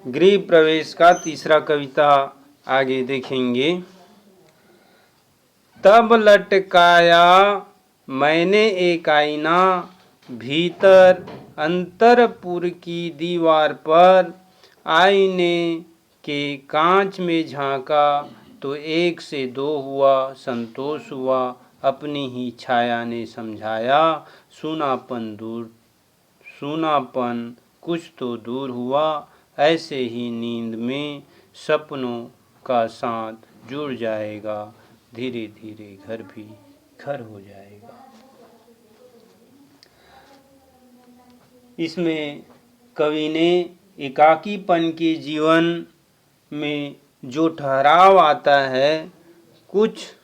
गृह प्रवेश का तीसरा कविता आगे देखेंगे। तब लटकाया मैंने एक आईना भीतर अंतरपुर की दीवार पर, आईने के कांच में झांका तो एक से दो हुआ, संतोष हुआ अपनी ही छाया ने समझाया, सूनापन कुछ तो दूर हुआ, ऐसे ही नींद में सपनों का साथ जुड़ जाएगा, धीरे धीरे घर भी घर हो जाएगा। इसमें कवि ने एकाकीपन के जीवन में जो ठहराव आता है, कुछ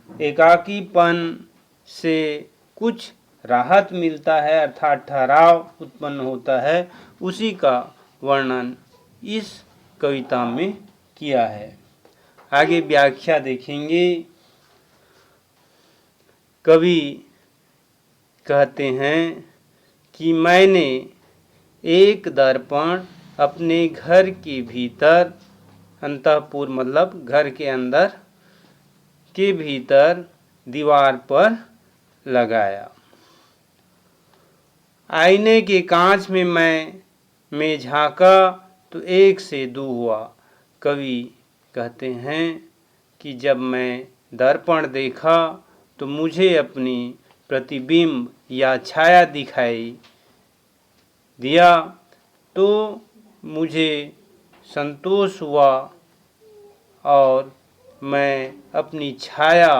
एकाकीपन से कुछ राहत मिलता है अर्थात ठहराव उत्पन्न होता है, उसी का वर्णन इस कविता में किया है। आगे व्याख्या देखेंगे। कवि कहते हैं कि मैंने एक दर्पण अपने घर के भीतर, अंतःपुर मतलब घर के अंदर के भीतर दीवार पर लगाया। आईने के कांच में मैं झांका तो एक से दो हुआ। कवि कहते हैं कि जब मैं दर्पण देखा तो मुझे अपनी प्रतिबिंब या छाया दिखाई दिया, तो मुझे संतोष हुआ और मैं अपनी छाया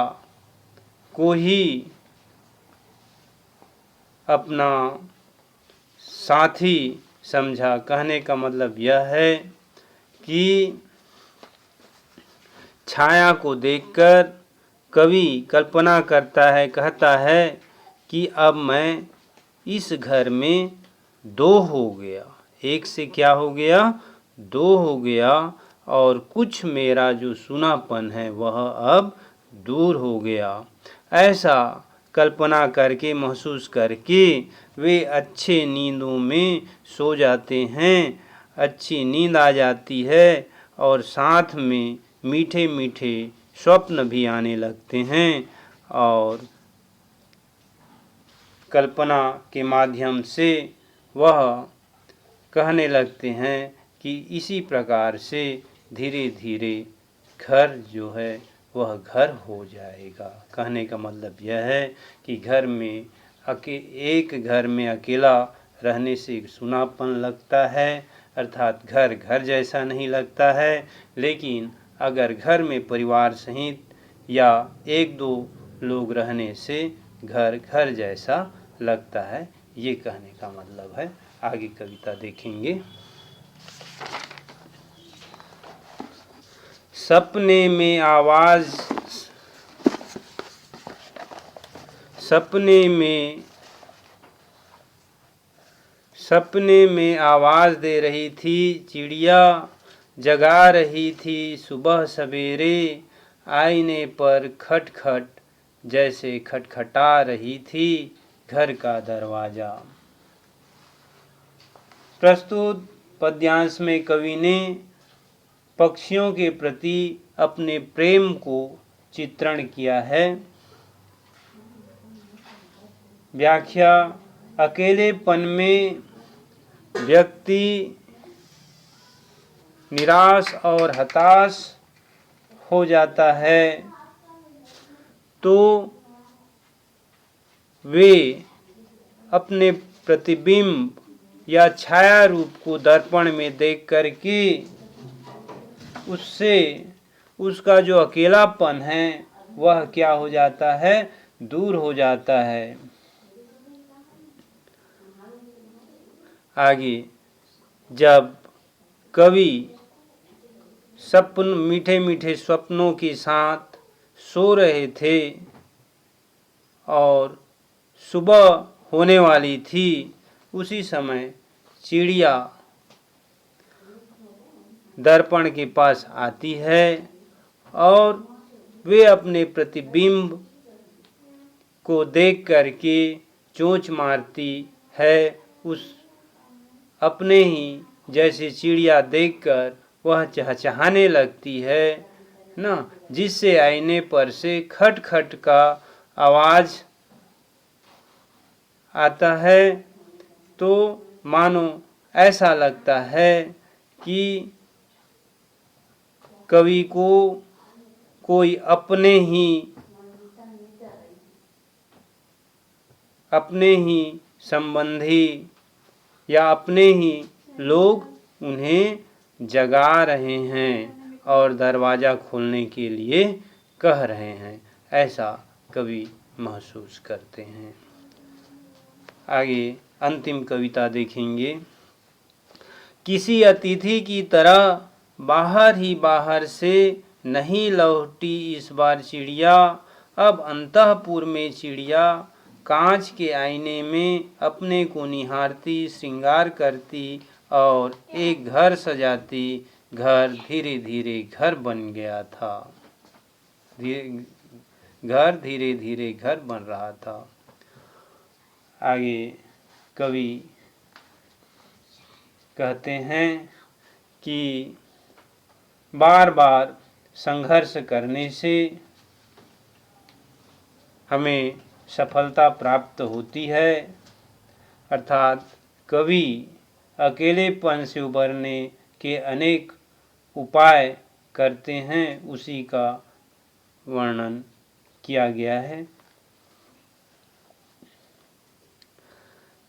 को ही अपना साथी समझा। कहने का मतलब यह है कि छाया को देखकर कवि कल्पना करता है, कहता है कि अब मैं इस घर में दो हो गया, एक से क्या हो गया, दो हो गया, और कुछ मेरा जो सूनापन है वह अब दूर हो गया। ऐसा कल्पना करके, महसूस करके वे अच्छे नींदों में सो जाते हैं, अच्छी नींद आ जाती है और साथ में मीठे मीठे स्वप्न भी आने लगते हैं, और कल्पना के माध्यम से वह कहने लगते हैं कि इसी प्रकार से धीरे धीरे घर जो है वह घर हो जाएगा। कहने का मतलब यह है कि एक घर में अकेला रहने से एक सूनापन लगता है, अर्थात घर घर जैसा नहीं लगता है। लेकिन अगर घर में परिवार सहित या एक दो लोग रहने से घर घर जैसा लगता है, ये कहने का मतलब है। आगे कविता देखेंगे। सपने में आवाज दे रही थी चिड़िया, जगा रही थी सुबह सवेरे, आईने पर खटखट जैसे खटखटा रही थी घर का दरवाजा। प्रस्तुत पद्यांश में कवि ने पक्षियों के प्रति अपने प्रेम को चित्रण किया है। व्याख्या। अकेलेपन में व्यक्ति निराश और हताश हो जाता है, तो वे अपने प्रतिबिंब या छाया रूप को दर्पण में देख करके उससे उसका जो अकेलापन है वह क्या हो जाता है, दूर हो जाता है। आगे, जब कवि मीठे मीठे स्वप्नों के साथ सो रहे थे और सुबह होने वाली थी, उसी समय चिड़िया दर्पण के पास आती है और वे अपने प्रतिबिंब को देख करके चोंच मारती है उस अपने ही जैसे चिड़िया देखकर वह चहचहाने लगती है ना, जिससे आईने पर से खट खट का आवाज आता है, तो मानो ऐसा लगता है कि कवि को कोई अपने ही संबंधी या अपने ही लोग उन्हें जगा रहे हैं और दरवाज़ा खोलने के लिए कह रहे हैं, ऐसा कवि महसूस करते हैं। आगे अंतिम कविता देखेंगे। किसी अतिथि की तरह बाहर ही बाहर से नहीं लौटी इस बार चिड़िया, अब अंतःपुर में चिड़िया कांच के आईने में अपने को निहारती, श्रृंगार करती और एक घर सजाती। घर धीरे धीरे घर बन गया था, घर धीरे धीरे घर बन रहा था। आगे कवि कहते हैं कि बार बार संघर्ष करने से हमें सफलता प्राप्त होती है, अर्थात कवि अकेलेपन से उबरने के अनेक उपाय करते हैं, उसी का वर्णन किया गया है।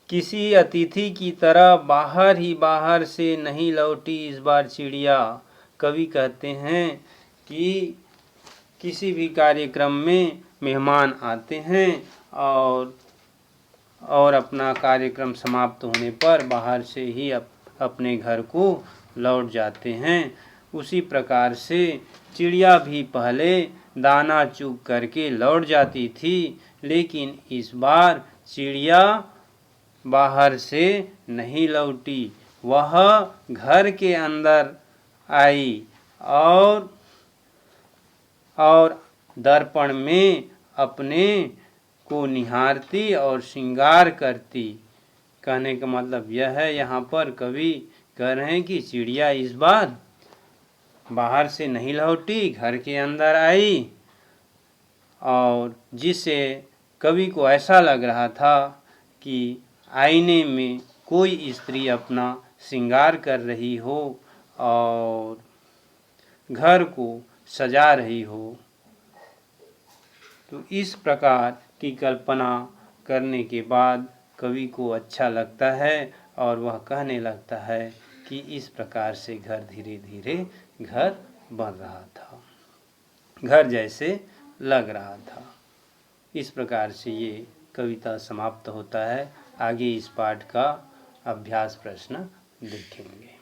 किसी अतिथि की तरह बाहर ही बाहर से नहीं लौटी इस बार चिड़िया। कवि कहते हैं कि किसी भी कार्यक्रम में मेहमान आते हैं और अपना कार्यक्रम समाप्त होने पर बाहर से ही अपने घर को लौट जाते हैं। उसी प्रकार से चिड़िया भी पहले दाना चुग करके लौट जाती थी, लेकिन इस बार चिड़िया बाहर से नहीं लौटी, वह घर के अंदर आई और दर्पण में अपने को निहारती और श्रृंगार करती। कहने का मतलब यह है, यहाँ पर कवि कह रहे हैं कि चिड़िया इस बार बाहर से नहीं लौटी, घर के अंदर आई, और जिससे कवि को ऐसा लग रहा था कि आईने में कोई स्त्री अपना श्रृंगार कर रही हो और घर को सजा रही हो। तो इस प्रकार की कल्पना करने के बाद कवि को अच्छा लगता है और वह कहने लगता है कि इस प्रकार से घर धीरे धीरे घर बन रहा था, घर जैसे लग रहा था। इस प्रकार से ये कविता समाप्त होता है। आगे इस पाठ का अभ्यास प्रश्न देखेंगे।